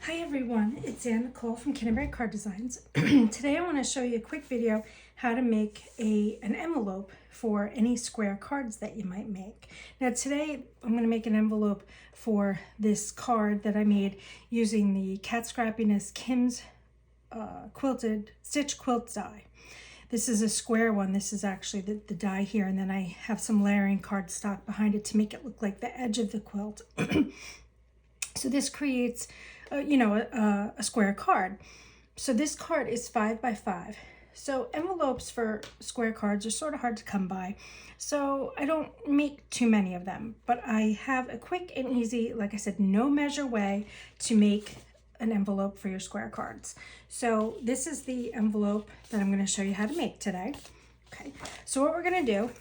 Hi everyone, it's Ann Nicole from Canterbury Card Designs. Today I want to show you a quick video how to make an envelope for any square cards that you might make. Now today I'm going to make an envelope for this card that I made using the Cat Scrappiness Kim's stitch quilt die. This is a square one. This is actually the die here, and then I have some layering cardstock behind it to make it look like the edge of the quilt. So this creates a square card. So this card is 5 by 5. So envelopes for square cards are sort of hard to come by. So I don't make too many of them, but I have a quick and easy, like I said, no measure way to make an envelope for your square cards. So this is the envelope that I'm going to show you how to make today. Okay, so what we're going to do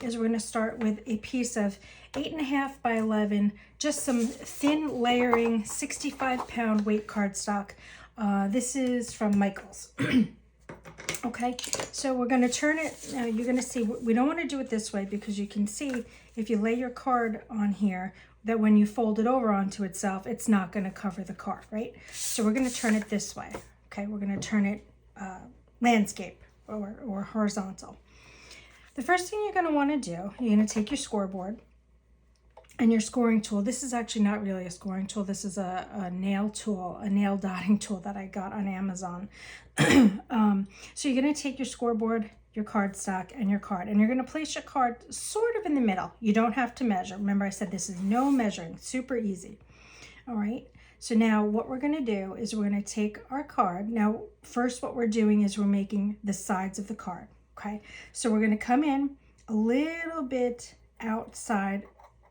is we're going to start with a piece of 8.5 by 11, just some thin layering 65-pound weight cardstock. This is from Michaels. Okay, so we're going to turn it. Now you're going to see, we don't want to do it this way because you can see if you lay your card on here that when you fold it over onto itself, it's not going to cover the card, right? So we're going to turn it this way. Okay, we're going to turn it landscape or horizontal. The first thing you're going to want to do, you're going to take your scoreboard and your scoring tool. This is actually not really a scoring tool. This is a nail tool, a nail dotting tool that I got on Amazon. So you're going to take your scoreboard, your cardstock, and your card, and you're going to place your card sort of in the middle. You don't have to measure. Remember, I said this is no measuring, super easy. All right. So now what we're going to do is we're going to take our card. Now, first what we're doing is we're making the sides of the card. Okay, so we're going to come in a little bit outside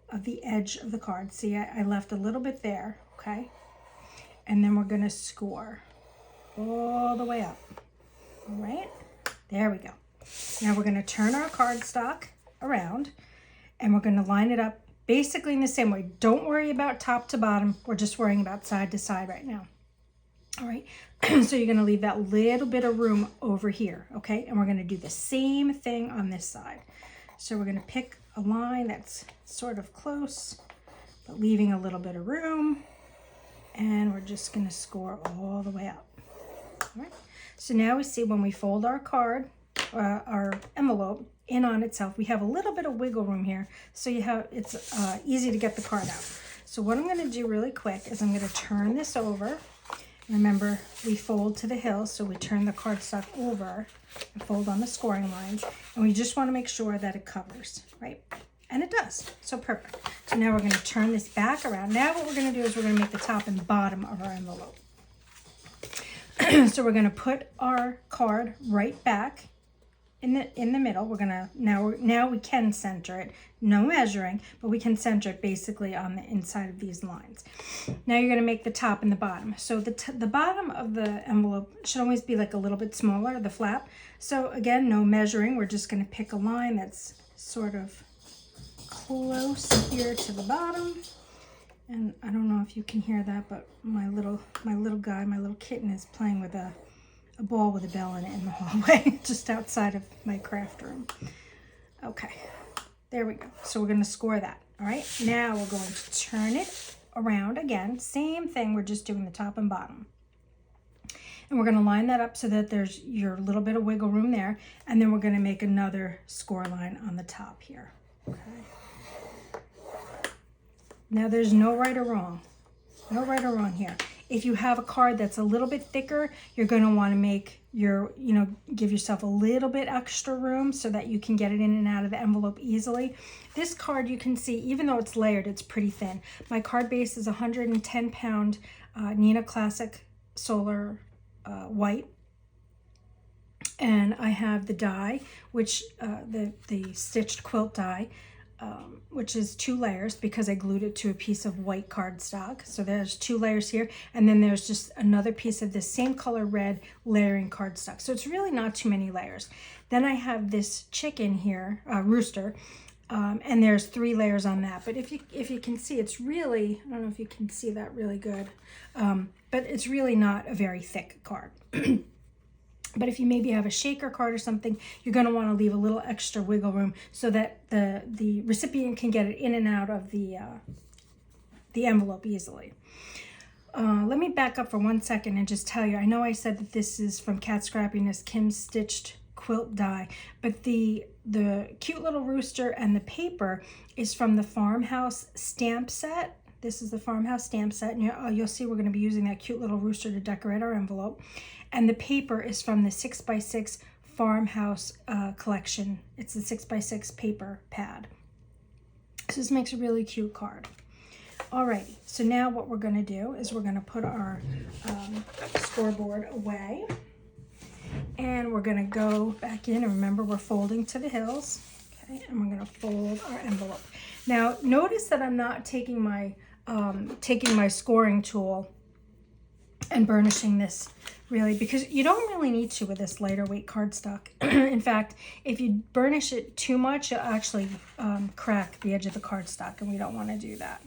of the edge of the card. See, I left a little bit there, okay? And then we're going to score all the way up. All right, there we go. Now we're going to turn our cardstock around and we're going to line it up basically in the same way. Don't worry about top to bottom. We're just worrying about side to side right now. All right, so you're going to leave that little bit of room over here, okay? And we're going to do the same thing on this side. So we're going to pick a line that's sort of close, but leaving a little bit of room. And we're just going to score all the way up. All right, so now we see when we fold our card, our envelope in on itself, we have a little bit of wiggle room here. So it's easy to get the card out. So what I'm going to do really quick is I'm going to turn this over. Remember, we fold to the hill, so we turn the cardstock over and fold on the scoring lines, and we just want to make sure that it covers, right? And it does, so perfect. So now we're going to turn this back around. Now what we're going to do is we're going to make the top and bottom of our envelope. So we're going to put our card right back in the middle. We're going to, now we can center it, no measuring, but we can center it basically on the inside of these lines. Now you're going to make the top and the bottom. So the bottom of the envelope should always be like a little bit smaller, the flap. So again, no measuring. We're just going to pick a line that's sort of close here to the bottom. And I don't know if you can hear that, but my little guy, my little kitten is playing with a ball with a bell in it in the hallway, just outside of my craft room. Okay, there we go. So we're going to score that. All right, now we're going to turn it around again. Same thing, we're just doing the top and bottom. And we're going to line that up so that there's your little bit of wiggle room there. And then we're going to make another score line on the top here. Okay. Now there's no right or wrong. No right or wrong here. If you have a card that's a little bit thicker, you're going to want to make give yourself a little bit extra room so that you can get it in and out of the envelope easily. This card, you can see, even though it's layered, it's pretty thin. My card base is 110-pound Neenah Classic Solar White. And I have the die, which the stitched quilt die, which is 2 layers because I glued it to a piece of white cardstock. So there's 2 layers here, and then there's just another piece of this same color red layering cardstock. So it's really not too many layers. Then I have this chicken here, rooster, and there's 3 layers on that. But if you can see, it's really, I don't know if you can see that really good, but it's really not a very thick card. But if you maybe have a shaker card or something, you're going to want to leave a little extra wiggle room so that the recipient can get it in and out of the envelope easily. let me back up for 1 second and just tell you, I know I said that this is from Cat Scrappiness Kim Stitched Quilt Die, but the cute little rooster and the paper is from the Farmhouse stamp set. This is the Farmhouse stamp set, and you'll see we're going to be using that cute little rooster to decorate our envelope. And the paper is from the 6x6 Farmhouse collection. It's the 6x6 paper pad. So this makes a really cute card. Alrighty, so now what we're going to do is we're going to put our scoreboard away, and we're going to go back in, and remember we're folding to the hills, okay, and we're going to fold our envelope. Now notice that I'm not taking my scoring tool and burnishing this, really, because you don't really need to with this lighter weight cardstock. In fact, if you burnish it too much, you'll actually crack the edge of the cardstock, and we don't want to do that.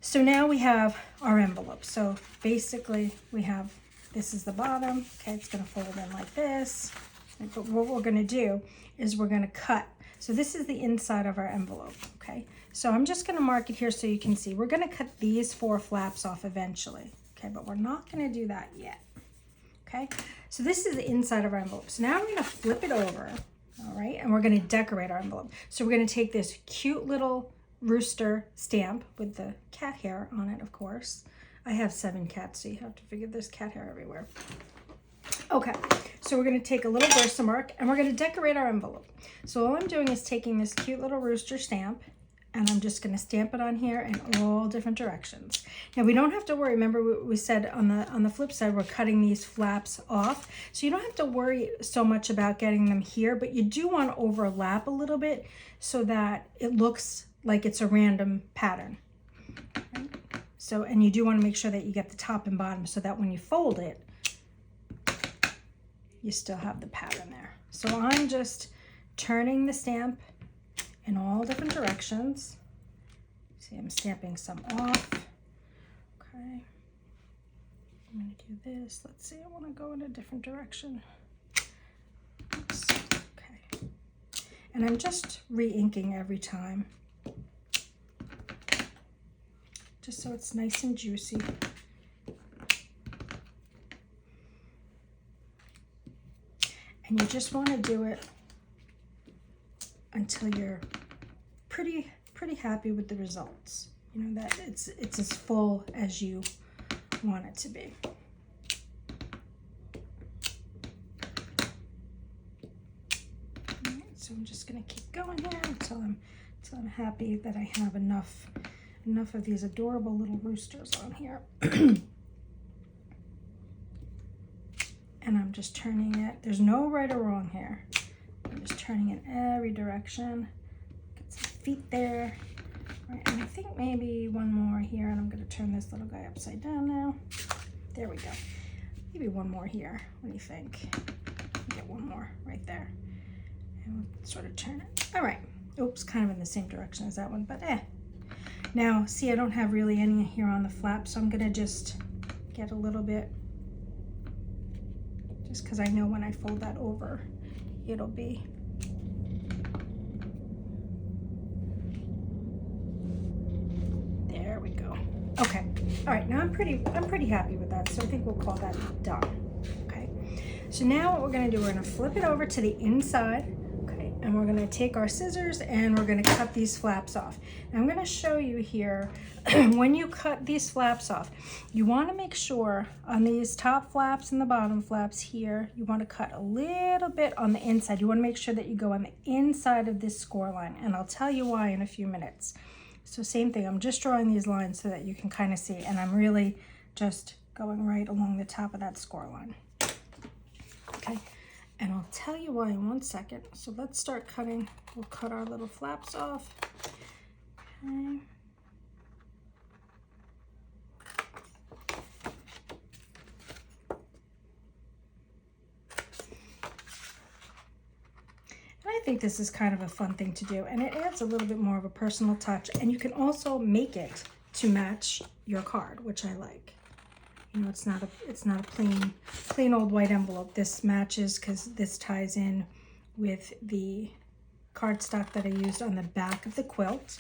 So now we have our envelope. So basically we have, this is the bottom, okay, it's gonna fold in like this. But what we're gonna do is we're gonna cut. So this is the inside of our envelope, okay? So I'm just gonna mark it here so you can see. We're gonna cut these 4 flaps off eventually, okay? But we're not gonna do that yet, okay? So this is the inside of our envelope. So now we're gonna flip it over, all right? And we're gonna decorate our envelope. So we're gonna take this cute little rooster stamp with the cat hair on it, of course. I have 7 cats, so you have to figure there's cat hair everywhere. Okay, so we're going to take a little Versamark and we're going to decorate our envelope. So all I'm doing is taking this cute little rooster stamp, and I'm just going to stamp it on here in all different directions. Now we don't have to worry. Remember we said on the flip side we're cutting these flaps off, so you don't have to worry so much about getting them here, but you do want to overlap a little bit so that it looks like it's a random pattern. Right? So, and you do want to make sure that you get the top and bottom so that when you fold it, you still have the pattern there. So I'm just turning the stamp in all different directions. See, I'm stamping some off. Okay. I'm going to do this. Let's see, I want to go in a different direction. Oops. Okay. And I'm just re-inking every time, just so it's nice and juicy. And you just want to do it until you're pretty happy with the results. You know, that it's as full as you want it to be. All right, so I'm just going to keep going here until I'm happy that I have enough of these adorable little roosters on here. And I'm just turning it. There's no right or wrong here. I'm just turning in every direction. Get some feet there. Right, and I think maybe one more here, and I'm going to turn this little guy upside down now. There we go. Maybe one more here. What do you think? Get one more right there. And we'll sort of turn it. All right. Oops, kind of in the same direction as that one, but Now, see, I don't have really any here on the flap, so I'm going to just get a little bit, just because I know when I fold that over, it'll be there we go. Okay. All right, now I'm pretty happy with that, so I think we'll call that done. Okay. So now what we're going to do, we're going to flip it over to the inside. And we're going to take our scissors and we're going to cut these flaps off. Now I'm going to show you here, when you cut these flaps off, you want to make sure on these top flaps and the bottom flaps here, you want to cut a little bit on the inside. You want to make sure that you go on the inside of this score line, and I'll tell you why in a few minutes. So same thing, I'm just drawing these lines so that you can kind of see, and I'm really just going right along the top of that score line. Okay. And I'll tell you why in 1 second. So let's start cutting. We'll cut our little flaps off. Okay. And I think this is kind of a fun thing to do, and it adds a little bit more of a personal touch, and you can also make it to match your card, which I like. You know, it's not a plain old white envelope. This matches because this ties in with the cardstock that I used on the back of the quilt.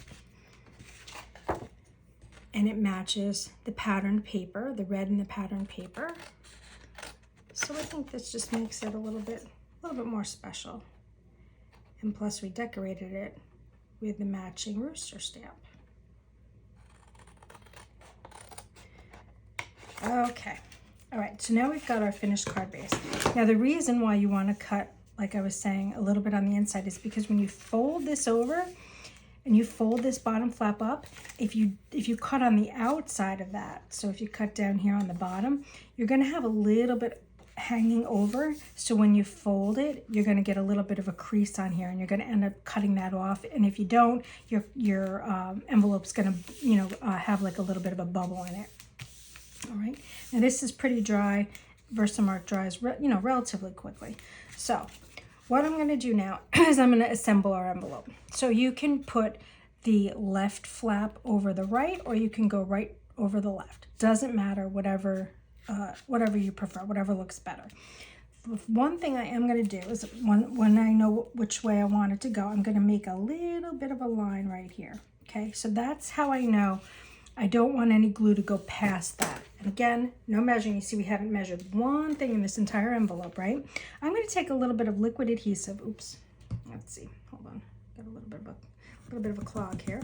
and it matches the patterned paper, the red in the patterned paper. So I think this just makes it a little bit more special. And plus we decorated it with the matching rooster stamp. Okay, all right, so now we've got our finished card base. Now the reason why you want to cut, like I was saying, a little bit on the inside is because when you fold this over and you fold this bottom flap up, if you cut on the outside of that, so if you cut down here on the bottom, you're going to have a little bit hanging over. So when you fold it, you're going to get a little bit of a crease on here, and you're going to end up cutting that off. And if you don't, your envelope's going to have like a little bit of a bubble in it. All right, now this is pretty dry. Versamark dries relatively quickly. So what I'm going to do now is I'm going to assemble our envelope. So you can put the left flap over the right, or you can go right over the left. Doesn't matter, whatever you prefer, whatever looks better. One thing I am going to do is when I know which way I want it to go, I'm going to make a little bit of a line right here. Okay, so that's how I know I don't want any glue to go past that. And again, no measuring. You see, we haven't measured one thing in this entire envelope, right? I'm going to take a little bit of liquid adhesive. Oops. Let's see. Hold on. Got a little bit of a clog here.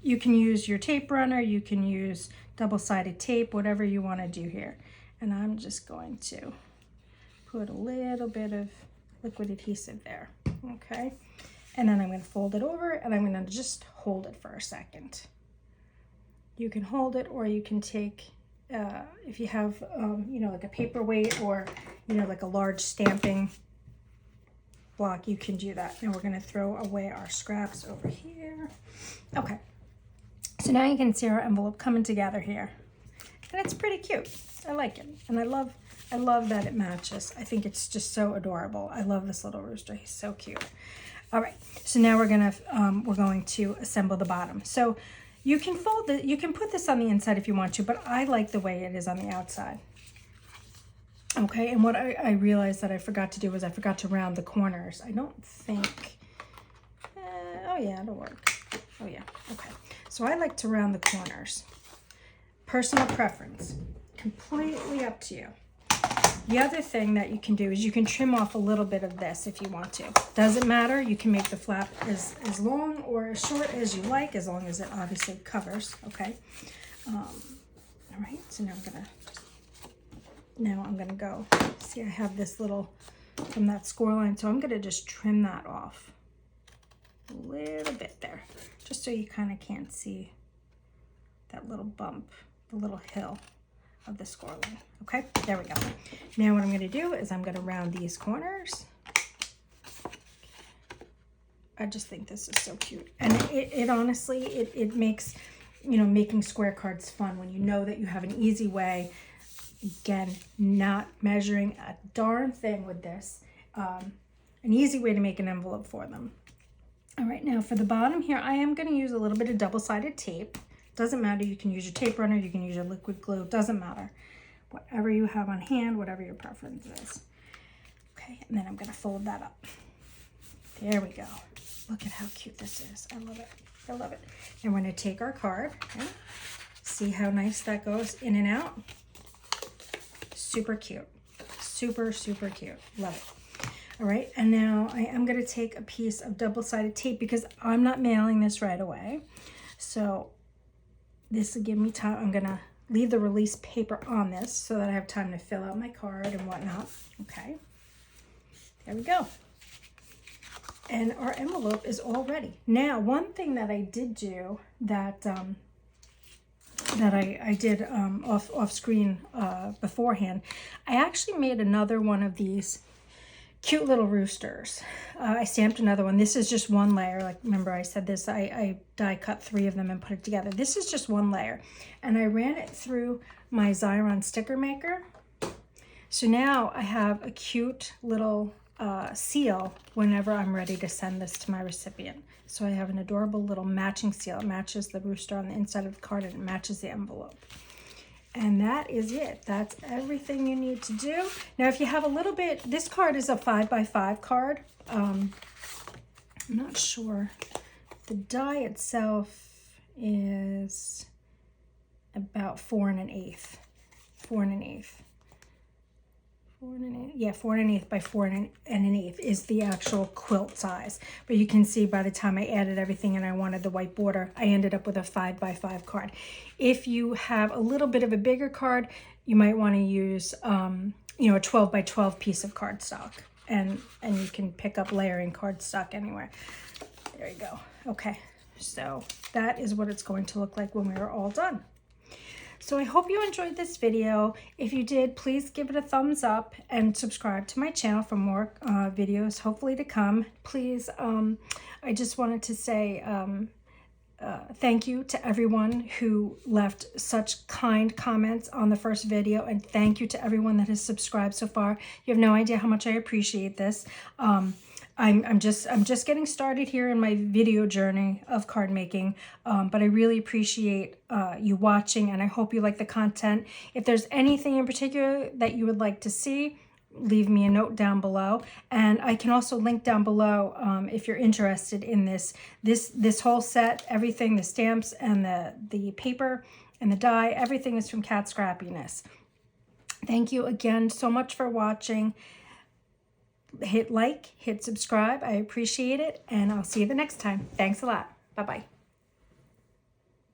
You can use your tape runner. You can use double-sided tape, whatever you want to do here. And I'm just going to put a little bit of liquid adhesive there. Okay. And then I'm going to fold it over, and I'm going to just hold it for a second. You can hold it, or you can take, if you have, like a paperweight, or, like a large stamping block, you can do that. Now we're going to throw away our scraps over here. Okay. So now you can see our envelope coming together here. And it's pretty cute. I like it. And I love that it matches. I think it's just so adorable. I love this little rooster. He's so cute. All right, so now we're going to assemble the bottom. So you can fold it, you can put this on the inside if you want to, but I like the way it is on the outside. Okay, and what I realized that I forgot to do was I forgot to round the corners. I don't think, oh yeah, it'll work. Oh yeah, okay. So I like to round the corners. Personal preference, completely up to you. The other thing that you can do is you can trim off a little bit of this if you want to. Doesn't matter. You can make the flap as long or as short as you like, as long as it obviously covers. Okay. All right. So now I'm gonna go. See, I have this little from that score line, so I'm gonna just trim that off a little bit there, just so you kind of can't see that little bump, the little hill of the score line. Okay, there we go. Now what I'm going to do is I'm going to round these corners. I just think this is so cute, and it honestly it makes making square cards fun when you know that you have an easy way. Again, not measuring a darn thing with this. An easy way to make an envelope for them. All right, now for the bottom here, I am going to use a little bit of double-sided tape. Doesn't matter, you can use your tape runner, you can use your liquid glue, doesn't matter. Whatever you have on hand, whatever your preference is. Okay, and then I'm gonna fold that up. There we go. Look at how cute this is. I love it, I love it. And we're gonna take our card, okay? See how nice that goes in and out? Super cute, super, super cute, love it. All right, and now I am gonna take a piece of double-sided tape because I'm not mailing this right away. So this will give me time. I'm gonna leave the release paper on this so that I have time to fill out my card and whatnot. Okay, there we go. And our envelope is all ready. Now, one thing that I did do that I did off screen beforehand, I actually made another one of these cute little roosters. I stamped another one. This is just one layer. Like, remember I said this, I die cut 3 of them and put it together. This is just one layer. And I ran it through my Xyron sticker maker. So now I have a cute little seal whenever I'm ready to send this to my recipient. So I have an adorable little matching seal. It matches the rooster on the inside of the card, and it matches the envelope. And that is it. That's everything you need to do. Now, if you have a little bit, this card is a 5x5 card. I'm not sure. The die itself is about 4 1/8. 4 1/8. 4 1/8. Yeah, 4 1/8 by 4 1/8 is the actual quilt size. But you can see by the time I added everything and I wanted the white border, I ended up with a 5 by 5 card. If you have a little bit of a bigger card, you might want to use, you know, a 12 by 12 piece of cardstock. And you can pick up layering cardstock anywhere. There you go. Okay, so that is what it's going to look like when we are all done. So I hope you enjoyed this video. If you did, please give it a thumbs up and subscribe to my channel for more videos, hopefully to come. Please, I just wanted to say thank you to everyone who left such kind comments on the first video, and thank you to everyone that has subscribed so far. You have no idea how much I appreciate this. I'm just getting started here in my video journey of card making, but I really appreciate you watching, and I hope you like the content. If there's anything in particular that you would like to see, leave me a note down below, and I can also link down below if you're interested in this whole set. Everything, the stamps and the paper and the die, everything is from Cat Scrappiness. Thank you again so much for watching. Hit like, hit subscribe. I appreciate it, and I'll see you the next time. Thanks a lot. Bye-bye.